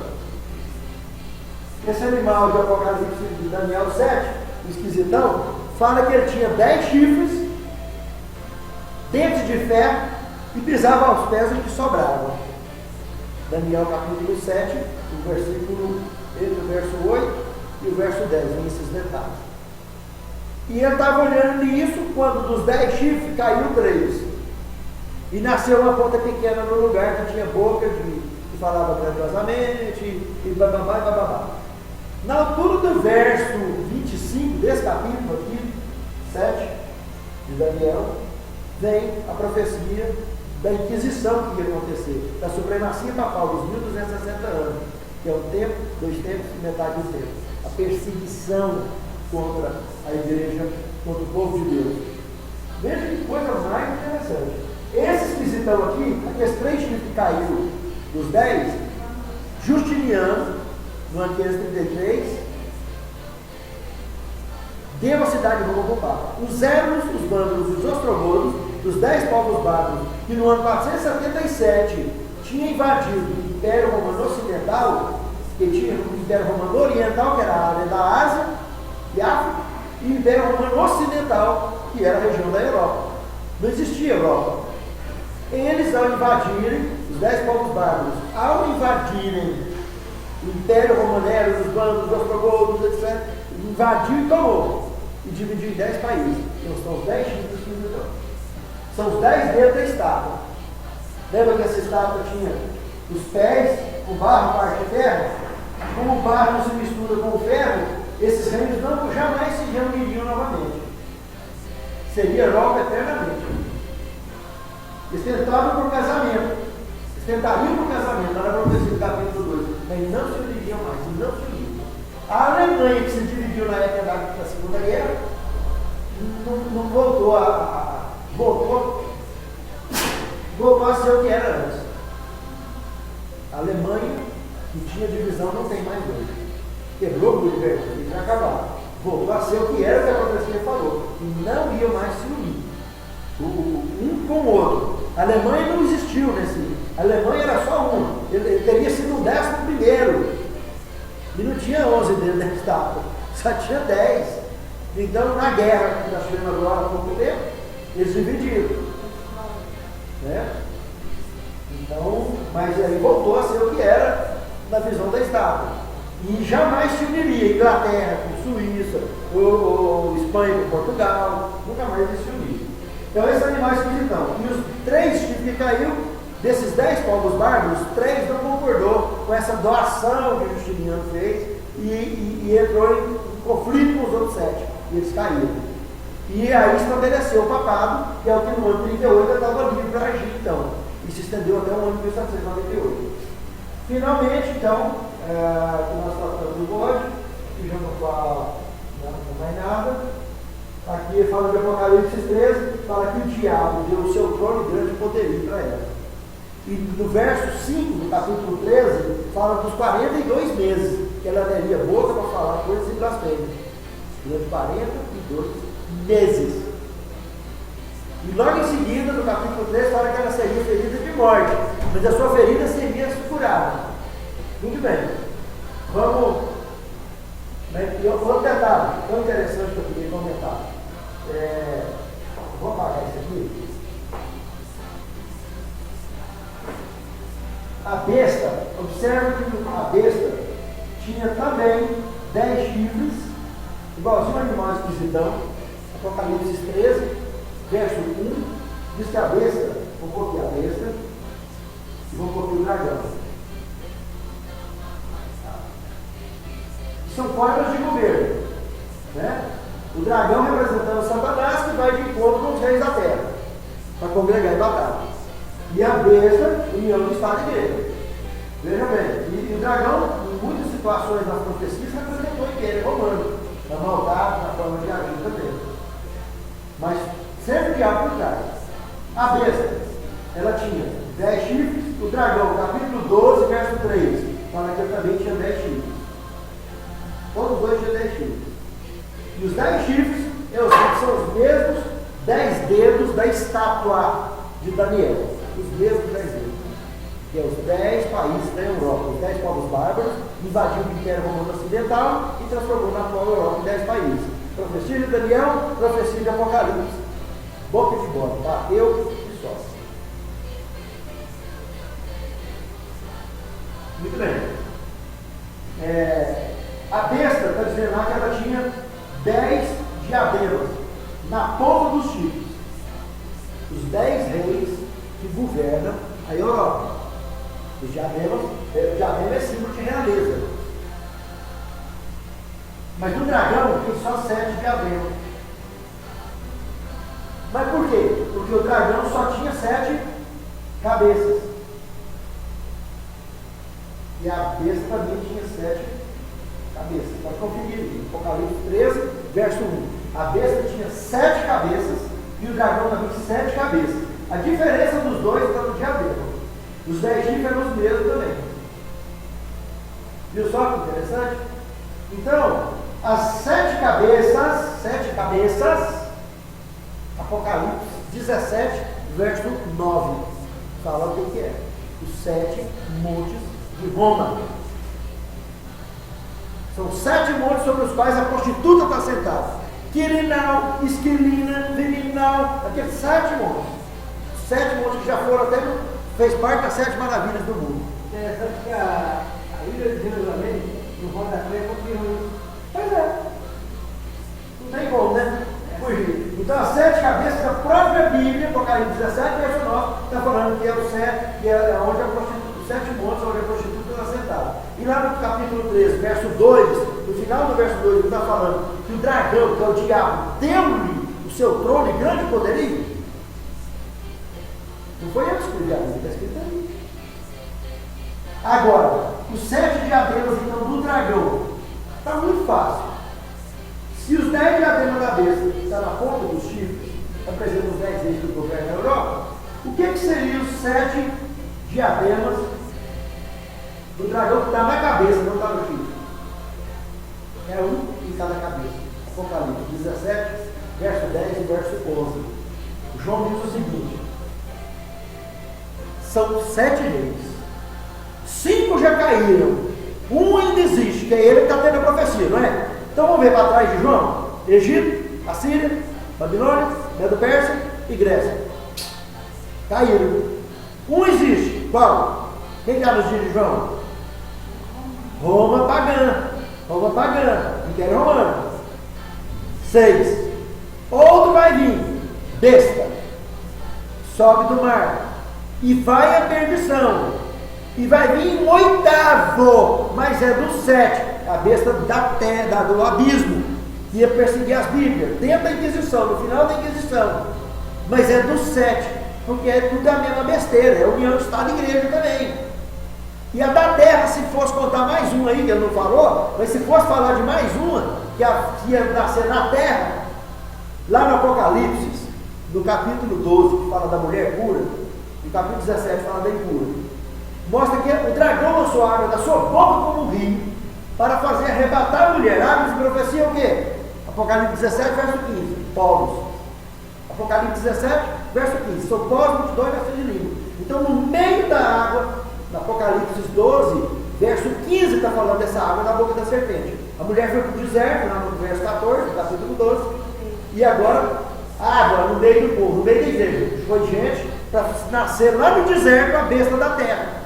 Esse animal de Apocalipse de Daniel 7, o esquisitão, fala que ele tinha 10 chifres, dentes de ferro e pisava aos pés o que sobrava. Daniel capítulo 7, o versículo, entre o verso 8 e o verso 10, vem esses detalhes. E ele estava olhando nisso, quando dos 10 chifres caiu 3. E nasceu uma ponta pequena no lugar que tinha boca que falava grandiosamente, e bababá e bababá. Na altura do verso 25 desse capítulo aqui, 7 de Daniel, vem a profecia da Inquisição que ia acontecer, da supremacia papal dos 1260 anos, que é um tempo, 2 tempos e metade do tempo. A perseguição contra a igreja, contra o povo de Deus. Veja que coisa mais interessante. Esses que estão aqui, aqueles 3 tipos que caíram dos 10, Justiniano, no ano 533, deu a cidade de Roma para o Papa. Os Érulos, os Vândalos e os Ostrogodos, dos 10 povos bárbaros, que no ano 477 tinha invadido o Império Romano Ocidental, que tinha o Império Romano Oriental, que era a área da Ásia e África, e o Império Romano Ocidental, que era a região da Europa. Não existia Europa. Eles, ao invadirem, os 10 povos bárbaros, ao invadirem o Império Romano, os Vândalos, os Ostrogodos, etc., invadiu e tomou. E dividiu em 10 países. Então são os 10 tipos de divisão. São os 10 dedos da estátua. Lembra que essa estátua tinha os pés, o barro, parte de ferro? Como o barro não se mistura com o ferro, esses reinos não, jamais se reuniriam novamente. Seria Europa eternamente. Eles tentavam por casamento. Eles tentariam por casamento, era a profecia do capítulo 2. Mas não se uniriam mais, e não se uniram. A Alemanha, que se dividiu na época da Segunda Guerra, não voltou a ser o que era antes. A Alemanha, que tinha divisão, não tem mais hoje. Quebrou o governo, e já acabaram. Voltou a ser o que era, o que a profecia falou. E não ia mais se unir. Um com o outro. A Alemanha não existiu nesse. A Alemanha era só uma. Ele teria sido o 11º. E não tinha 11 dentro da estátua. Só tinha 10. Então, na guerra que nós tivemos agora há pouco tempo, eles dividiram. Né? Então, mas aí voltou a ser o que era na visão da estátua. E jamais se uniria Inglaterra com Suíça, ou Espanha com Portugal, nunca mais eles se uniram. Então esses animais que estão. E os 3 tipos que caiu, desses 10 povos bárbaros, 3 não concordou com essa doação que Justiniano fez e entrou em conflito com os outros 7. E eles caíram. E aí estabeleceu o papado, que é o que no ano 38 estava livre para agir, então. E se estendeu até o ano de 1798. Finalmente, então, que nós tratamos do bode, que já não fala, não vai nada. Aqui fala de Apocalipse 13, fala que o diabo deu o seu trono e grande poderio para ela. E no verso 5 do capítulo 13, fala dos 42 meses que ela teria boca para falar coisas e blasfêmias. Durante 42 meses. E logo em seguida, no capítulo 13, fala que ela seria ferida de morte, mas a sua ferida seria curada. Muito bem. Vamos. Outro detalhe, tão interessante que eu queria comentar. Vou apagar isso aqui. A besta, observe que a besta tinha também 10 chifres, igualzinho ao animal esquisitão. Apocalipse 13, verso 1, diz que a besta, vou copiar a besta e vou copiar o dragão. São formas de governo. Né? O dragão representando Satanás, que vai de encontro com os reis da terra, para congregar em batalha. E a besta, união do Estado e Igreja. Veja bem, e o dragão, em muitas situações das profecias, representou o Império Romano, na maldade, na forma de agir também. Mas sempre o diabo por trás. A besta, ela tinha 10 chifres, o dragão, capítulo 12, verso 3, fala que ele também tinha 10 chifres. Todos dois tinham 10 chifres. E os 10 chifres, eu sei que são os mesmos 10 dedos da estátua de Daniel. Os mesmos 10 dedos. Que é os 10 países da Europa. Os 10 povos bárbaros invadiu o Império Romano Ocidental e transformou na atual Europa em 10 países. Profecia de Daniel, profecia de Apocalipse. Boca de bode, bateu e só. Muito bem. A besta está dizendo lá que ela tinha 10 diademas na ponta dos chifres. Os 10 reis que governam a Europa. Os diademas, diadema é símbolo de realeza. Mas no dragão tem só 7 diademas. Mas por quê? Porque o dragão só tinha 7 cabeças. E a besta também tinha 7 cabeças. Pode conferir aqui. Apocalipse 13, verso 1. A besta tinha 7 cabeças e o dragão também 7 cabeças. A diferença dos dois está no diadema. Os 10 chifres eram os mesmos também. Viu só que interessante? Então, as 7 cabeças, Apocalipse 17, verso 9, fala o que é. Os 7 montes de Roma. São 7 montes sobre os quais a prostituta está sentada. Quirinal, Esquilina, Virinal, aqueles 7 montes. 7 montes que já foram até, fez parte das 7 maravilhas do mundo. Interessante que a Ilha de Jerusalém, no rodapé, confirma isso. Pois é. Não tem como, né? Fugir. Então, as 7 cabeças, a própria Bíblia, Apocalipse 17, verso 9, está falando que é o 7, que é onde a prostituta, os 7 montes, onde a prostituta está sentada. E lá no capítulo 13, verso 2, no final do verso 2, ele está falando que o dragão, que é o diabo, deu-lhe o seu trono e grande poderio. Não foi eu que escrevi a Bíblia, está escrito ali. Agora, os 7 diademas, então, do dragão, está muito fácil. Se os 10 diademas da besta estão na ponta dos chifres, representam os 10 reis do governo da Europa, o que seriam os 7 diademas do dragão que está na cabeça, não está no chifre? É um que está na cabeça. Apocalipse 17, verso 10 e verso 11. João diz o seguinte: são 7 reis, 5 já caíram, um ainda existe, que é ele que está tendo a profecia, não é? Então vamos ver para trás de João: Egito, Assíria, Babilônia, Medo-Pérsia e Grécia. Caíram. Um existe. Qual? Quem está nos dias de João? Roma pagã. Roma pagã. Império Romano. 6. Outro vai vir. Besta. Sobe do mar. E vai à perdição. E vai vir um 8º, mas é do 7. A besta da terra, do abismo, que ia perseguir as Bíblias, dentro da Inquisição, no final da Inquisição. Mas é do 7, porque é tudo a mesma besteira, é união de Estado e Igreja também. E a da terra, se fosse contar mais uma aí, que ele não falou, mas se fosse falar de mais uma, que ia nascer na terra, lá no Apocalipse, no capítulo 12, que fala da mulher pura, no capítulo 17 fala da impura, mostra que o dragão lançou a água da sua boca como um rio, para fazer arrebatar a mulher. Águas de profecia é o quê? Apocalipse 17, verso 15, povos. Apocalipse 17, verso 15, são povos, multidões, nações de língua. Então, no meio da água, no Apocalipse 12, verso 15, está falando dessa água na boca da serpente. A mulher foi para o deserto, lá no verso 14, no capítulo 12, e agora, água no meio do povo, no meio da igreja. Foi gente para nascer lá no deserto a besta da terra.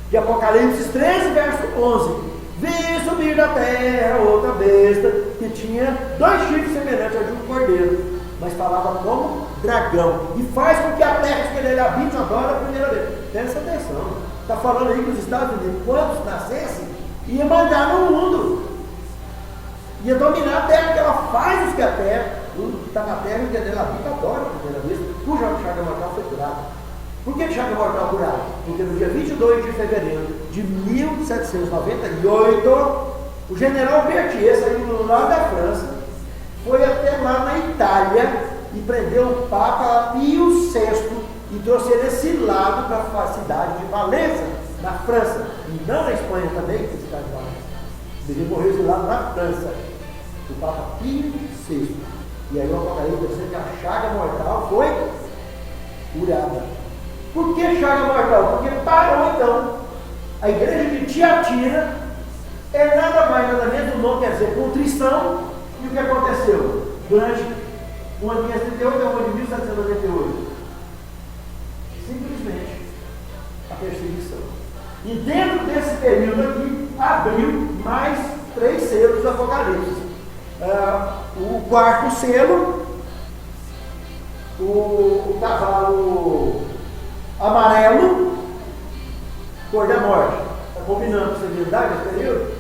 De Apocalipse 13, verso 11. Vi subir da terra outra besta que tinha 2 chifres semelhantes a de um cordeiro, mas falava como dragão, e faz com que a terra que ele habite agora a primeira vez. Presta atenção, está falando aí que os Estados Unidos, quando nascessem, ia mandar no mundo, ia dominar a terra, que ela faz os que a terra, tudo que está na terra, e que ela habita agora a primeira vez, cuja chaga mortal foi curada. Por que chaga mortal curada? Porque no dia 22 de fevereiro de 1798, o general Berthier, saindo lá da França, foi até lá na Itália e prendeu o Papa Pio VI e trouxe ele exilado para a cidade de Valença, na França, e não na Espanha também, que é a cidade de Valença. Ele morreu exilado na França, o Papa Pio VI. E aí o Apocalipse diz que a chaga mortal foi curada. Por que chaga mortal? Porque parou então. A igreja de Tiatira é nada mais, nada menos, o nome quer dizer contrição. E o que aconteceu? Durante o ano de 538 ao ano de 1798? Simplesmente a perseguição. E dentro desse período aqui, abriu mais 3 selos do Apocalipse. O 4º selo, o cavalo amarelo, Cor da morte. Está combinando com a civilidade nesse período?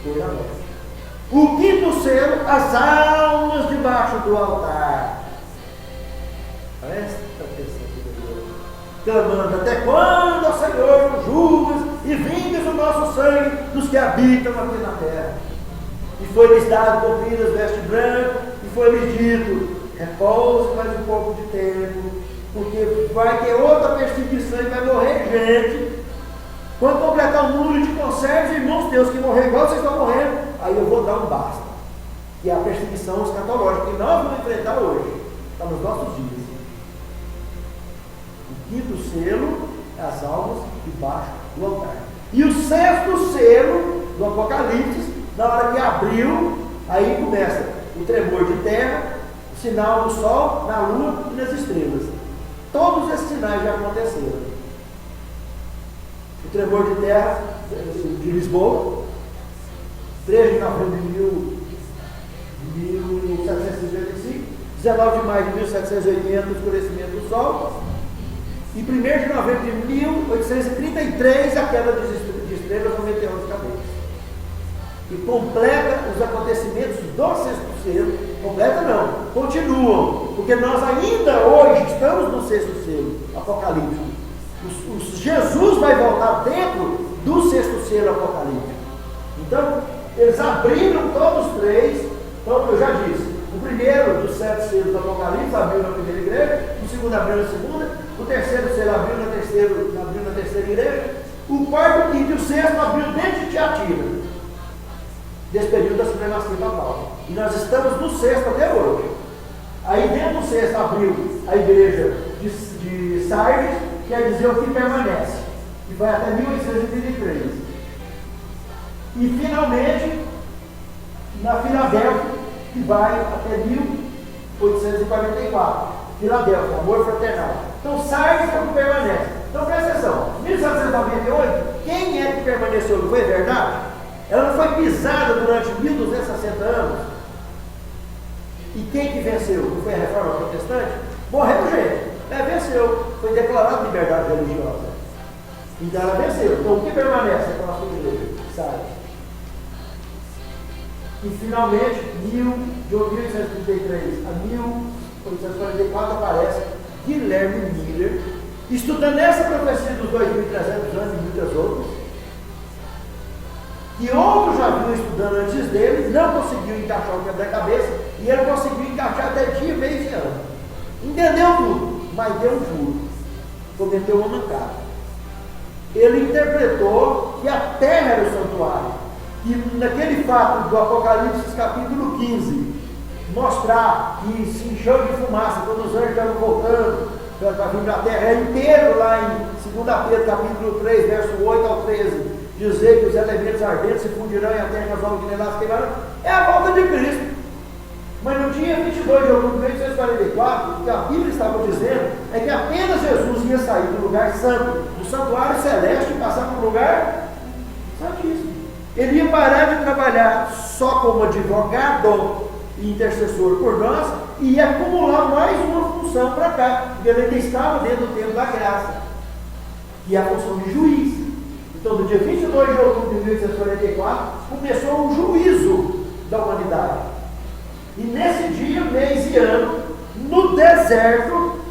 Cor da morte. O quinto selo, as almas debaixo do altar. Presta atenção, clamando: até quando, ó Senhor, nos julgas e vingas o nosso sangue dos que habitam aqui na terra? E foi-lhes dado compridas veste branco, e foi-lhes dito: repouso mais um pouco de tempo, porque vai ter outra perseguição e vai morrer gente. Quando completar o número de conservos, irmãos teus, que morrer igual vocês estão morrendo, aí eu vou dar um basta. Que é a perseguição escatológica, que nós vamos enfrentar hoje. Está nos nossos dias. O quinto selo, as almas debaixo do altar. E o sexto selo do Apocalipse, na hora que abriu, aí começa o tremor de terra, o sinal do sol, na lua e nas estrelas. Todos esses sinais já aconteceram. O tremor de terra de Lisboa, 3 de novembro de 1755, 19 de maio de 1780, o escurecimento do sol, e 1 de novembro de 1833, a queda de estrelas no meteoro de cabeça. E completa os acontecimentos do sexto selo. Completa não, continuam, porque nós ainda hoje estamos no sexto selo apocalíptico. Jesus vai voltar dentro do sexto selo apocalíptico. Então, eles abriram todos três. Então, eu já disse, o primeiro dos 7 selos do Apocalipse abriu na primeira igreja, o segundo abriu na segunda, o terceiro selo abriu na terceira igreja, o quarto, o quinto e o sexto abriu dentro de Tiatira, desse período da supremacia papal. E nós estamos no sexto até hoje. Aí dentro do sexto abriu a igreja de Sardes, quer dizer o que permanece, que vai até 1833. E finalmente, na Filadélfia, que vai até 1844. Filadélfia, amor fraternal. Então, Sardes é o que permanece. Então, presta atenção: 1798, quem é que permaneceu? Não foi verdade? Ela não foi pisada durante 1260 anos. E quem que venceu? Não foi a reforma protestante? Morreu gente. Venceu. Foi declarada liberdade religiosa. Então ela venceu. Então o que permanece é a nossa igreja? Sardes. E finalmente, de 1833 a 1844, aparece Guilherme Miller, estudando essa profecia dos 2.300 anos e muitas outras, que outros já vinham estudando antes dele, não conseguiu encaixar o quebra-cabeça, e ele conseguiu encaixar até dia, mês e ano. Entendeu tudo, mas deu um furo, cometeu uma mancada. Ele interpretou que a terra era o santuário. E naquele fato do Apocalipse capítulo 15, mostrar que se encheu de fumaça quando os anjos estavam voltando para vir para a terra, é inteiro lá em 2 Pedro capítulo 3, verso 8 ao 13, dizer que os elementos ardentes se fundirão e a terra as almas que queimarão, é a volta de Cristo. Mas no dia 22 de outubro de 1844, o que a Bíblia estava dizendo é que apenas Jesus ia sair do lugar santo, do santuário celeste, e passar para o lugar santíssimo. Ele ia parar de trabalhar só como advogado e intercessor por nós e ia acumular mais uma função para cá, porque ele ainda estava dentro do tempo da graça, que é a função de juiz. Então, no dia 22 de outubro de 1844, começou o juízo da humanidade. E nesse dia, mês e ano, no deserto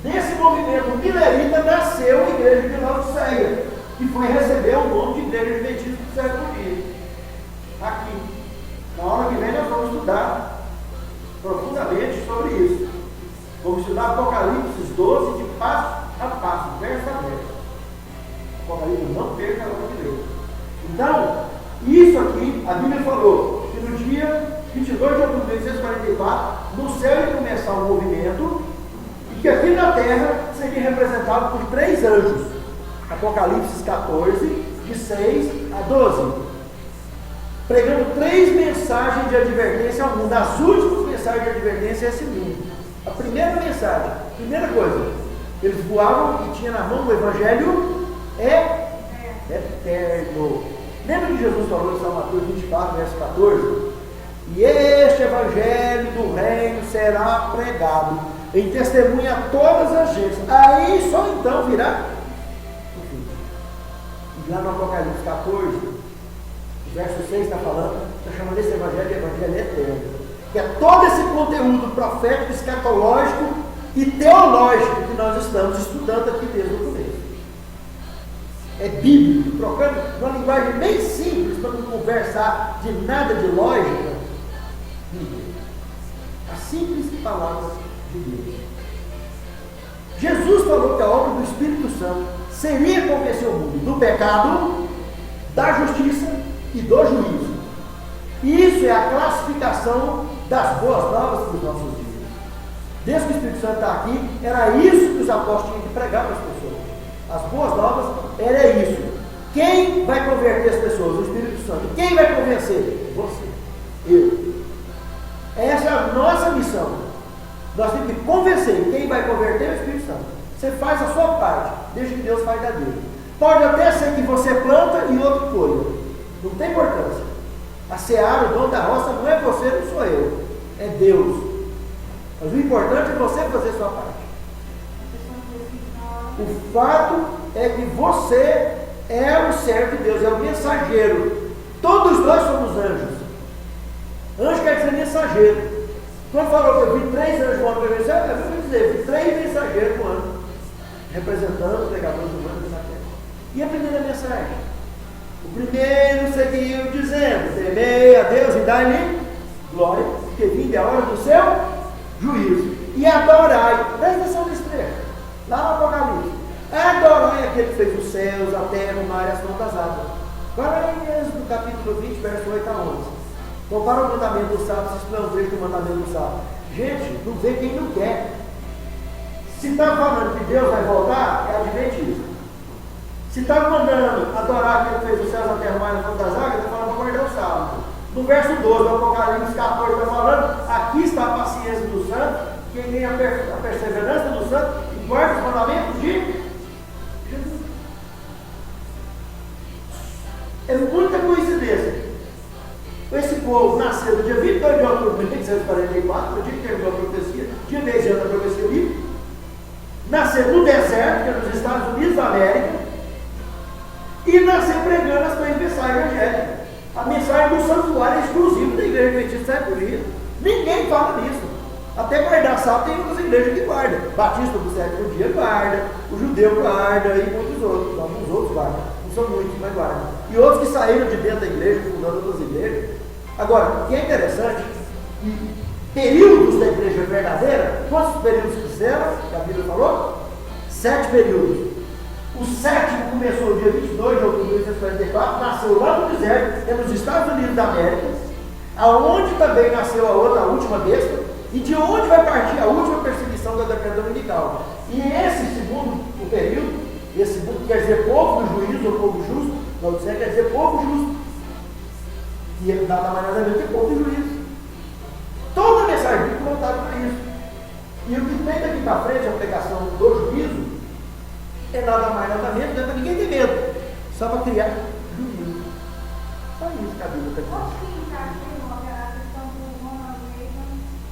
desse movimento milerita, nasceu a igreja de Laodiceia, que foi receber o nome de igreja adventista do sétimo dia. Aqui. Na hora que vem nós vamos estudar profundamente sobre isso. Vamos estudar Apocalipse 12 de passo a passo, verso a verso. Apocalipse, não perca a hora de ler. Então, isso aqui, a Bíblia falou que no dia 22 de outubro de 1844, no céu ia começar um movimento e que aqui na terra seria representado por 3 anjos. Apocalipse 14, de 6 a 12, pregando 3 mensagens de advertência ao mundo. As últimas mensagens de advertência é esse mundo. A primeira mensagem, primeira coisa, eles voavam e tinha na mão o evangelho eterno. Lembra que Jesus falou em São Mateus 24, verso 14? E este evangelho do reino será pregado em testemunha a todas as gentes. Aí só então virá. lá no Apocalipse 14, verso 6 está falando, está chamando esse evangelho de evangelho eterno, que é todo esse conteúdo profético, escatológico e teológico que nós estamos estudando aqui desde o começo. É bíblico, trocando uma linguagem bem simples para não conversar de nada de lógica, Bíblia. As simples palavras de Deus. Jesus falou que a obra do Espírito Santo seria convencer o mundo do pecado, da justiça e do juízo. E isso é a classificação das boas novas para os nossos dias. Desde que o Espírito Santo está aqui, era isso que os apóstolos tinham que pregar para as pessoas. As boas novas era isso. Quem vai converter as pessoas? O Espírito Santo. Quem vai convencer? Você. Eu. Essa é a nossa missão. Nós temos que convencer. Quem vai converter é o Espírito Santo. Você faz a sua parte, desde que Deus faz a dele. Pode até ser que você planta e outro colhe. Não tem importância. A seara, o dono da roça, não é você, não sou eu. É Deus. Mas o importante é você fazer a sua parte. O fato é que você é o servo de Deus, é o mensageiro. Todos nós somos anjos. Anjo quer dizer mensageiro. Quando falou que eu vi 3 anjos voando para vencer, eu vou dizer, vi 3 mensageiros voando, representando os pregadores humanos na terra. E a primeira mensagem? O primeiro seguiu dizendo: temei a Deus e dai-lhe glória, porque vinda é a hora do seu juízo. E adorai, presta atenção nesse trecho, lá no Apocalipse. Adorai aquele que fez os céus, a terra, o mar e as fontes das águas. Agora em Êxodo capítulo 20, verso 8 a 11. Compara o mandamento do sábado, se não é um trecho do mandamento do sábado. Gente, não vê quem não quer. Se está falando que Deus vai voltar, é adventismo. Se está mandando adorar aquele que fez os céus, a terra, o mar e as fontes das águas, está falando para guardar o sábado. No verso 12 do Apocalipse 14 está falando: aqui está a paciência do santo, quem tem a perseverança do santo e guarda os mandamentos de Jesus. É muita coincidência. Esse povo nasceu no dia 22 de outubro de 1544, no dia que terminou a profecia, dia 10 anos da profecia livre, nasceu no deserto, que é nos Estados Unidos da América, e nasceu pregando as 3 mensagens evangélicas. A mensagem do santuário é exclusiva da igreja adventista do sétimo dia. Ninguém fala nisso. Até guardar sábado tem outras igrejas que guardam. Batista do sétimo dia guarda, o judeu guarda e muitos outros. Alguns outros guardam. Não são muitos, mas guardam. E outros que saíram de dentro da igreja, fundando outras igrejas. Agora, o que é interessante, períodos da igreja verdadeira, quantos períodos fizeram, que a Bíblia falou? 7 períodos. O 7º começou no dia 22 de outubro de 1944, nasceu lá no deserto, é nos Estados Unidos da América, aonde também nasceu a última besta, e de onde vai partir a última perseguição da década dominical. E esse segundo período, esse segundo quer dizer povo do juízo ou povo justo, não dizer quer dizer povo justo. E ele nada mais nada menos que povo do juízo. Toda a mensagem bíblica voltada para isso. E o que vem daqui para frente, a pregação do juízo, é nada mais nada menos, não é para ninguém ter medo, só para criar juízo. Só isso que a Bíblia está dizendo. Posso explicar a questão do Ronald Reagan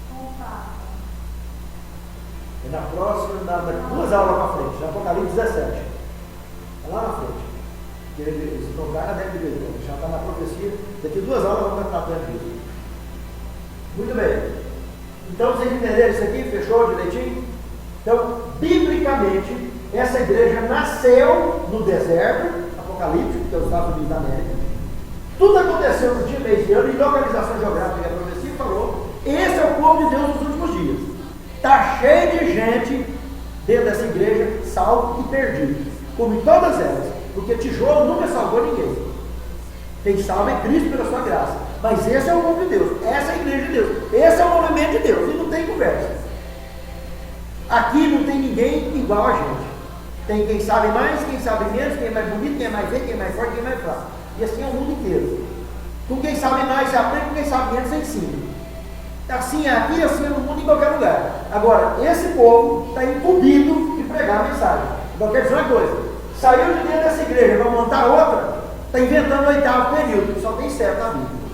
com o Papa? É na próxima, 2 aulas para frente, na Apocalipse 17. É lá na frente. Se tocar na década de 80, já está na profecia. Daqui 2 aulas vamos estar tratando disso. Muito bem. Então vocês entenderam isso aqui? Fechou direitinho? Então, biblicamente, essa igreja nasceu no deserto, Apocalipse, que é os Estados Unidos da América. Tudo aconteceu no dia, mês e ano, e localização geográfica que a profecia falou. Esse é o povo de Deus nos últimos dias. Está cheio de gente dentro dessa igreja, salvo e perdido, como em todas elas, porque tijolo nunca salvou ninguém. Quem salva é Cristo pela sua graça. Mas esse é o povo de Deus, essa é a igreja de Deus, esse é o movimento de Deus, e não tem conversa. Aqui não tem ninguém igual a gente. Tem quem sabe mais, quem sabe menos, quem é mais bonito, quem é mais feio, quem é mais forte, quem é mais fraco. E assim é o mundo inteiro. Com quem sabe mais você aprende, com quem sabe menos você ensina. Assim é aqui, assim é no mundo, em qualquer lugar. Agora, esse povo está incumbido de pregar a mensagem. Então quer dizer uma coisa, saiu de dentro dessa igreja, vai montar outra, está inventando o 8º período, que só tem 7 na Bíblia.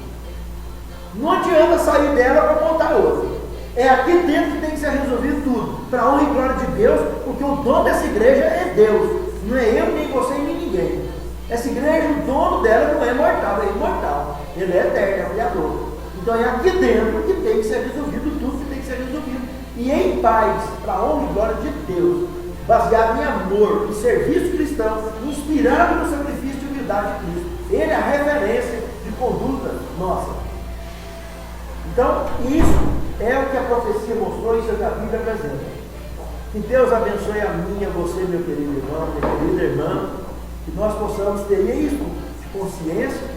Não adianta sair dela para montar outra. É aqui dentro que tem que ser resolvido tudo, para a honra e glória de Deus, porque o dono dessa igreja é Deus, não é eu, nem você, nem ninguém. Essa igreja, o dono dela não é mortal, é imortal. Ele é eterno, é o Criador. Então é aqui dentro que tem que ser resolvido tudo que tem que ser resolvido. E em paz, para a honra e glória de Deus, baseado em amor, em serviço cristão, inspirado no sacrifício de humildade de Cristo. Ele é a referência de conduta nossa. Então, isso é o que a profecia mostrou, isso é o que a Bíblia apresenta. Que Deus abençoe a mim, a você, meu querido irmão, minha querida irmã, que nós possamos ter isso de consciência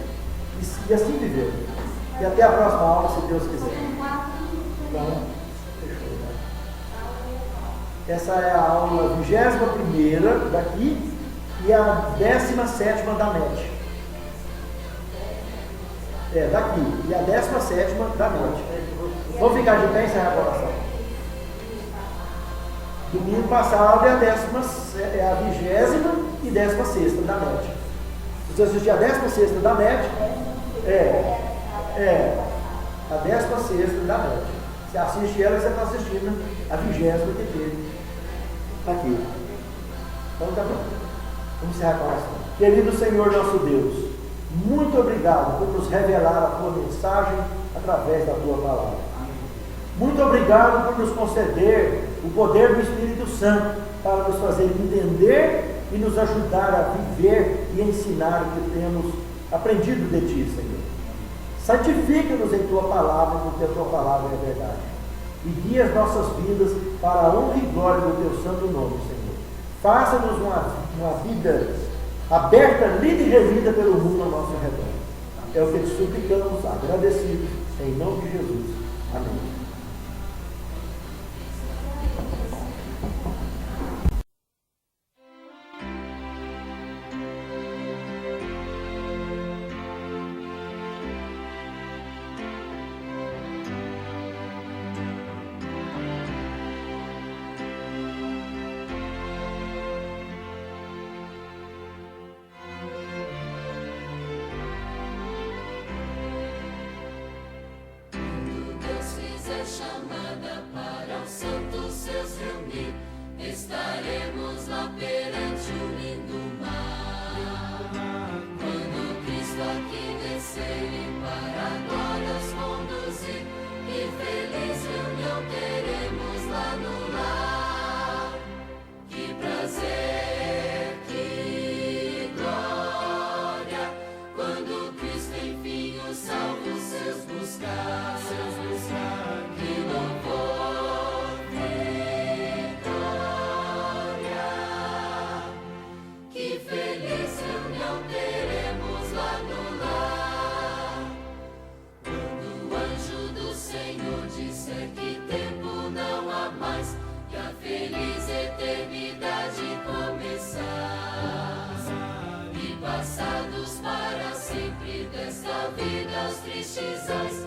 e assim viver. E até a próxima aula, se Deus quiser. Então, fechou, né? Essa é a aula 21ª daqui e a 17ª da NET. Daqui. E a 17ª da NET. Vamos ficar de pé e encerrar a oração. Domingo passado é a 20ª e 16ª da NET. Se você assistir a 16ª da NET, a 16ª da NET. Você assiste ela, você está assistindo a 20ª que teve aqui. Então tá bom. Vamos encerrar a oração. Querido Senhor nosso Deus, muito obrigado por nos revelar a tua mensagem através da tua palavra. Muito obrigado por nos conceder o poder do Espírito Santo para nos fazer entender e nos ajudar a viver e ensinar o que temos aprendido de ti, Senhor. Santifica-nos em tua palavra, porque a tua palavra é verdade. E guia as nossas vidas para a honra e glória do teu santo nome, Senhor. Faça-nos uma vida aberta, lida e revida pelo mundo ao nosso redor. É o que te suplicamos, agradecidos, em nome de Jesus. Amém. Chamada para os santos seus reunir, estaremos lá perante o lindo mar. Quando Cristo aqui descer e para a glória os conduzir, que feliz reunião teremos lá no lar. Que prazer, que glória, quando Cristo enfim os salvos seus buscar. Feliz eternidade começar e passados para sempre desta vida os tristes anos.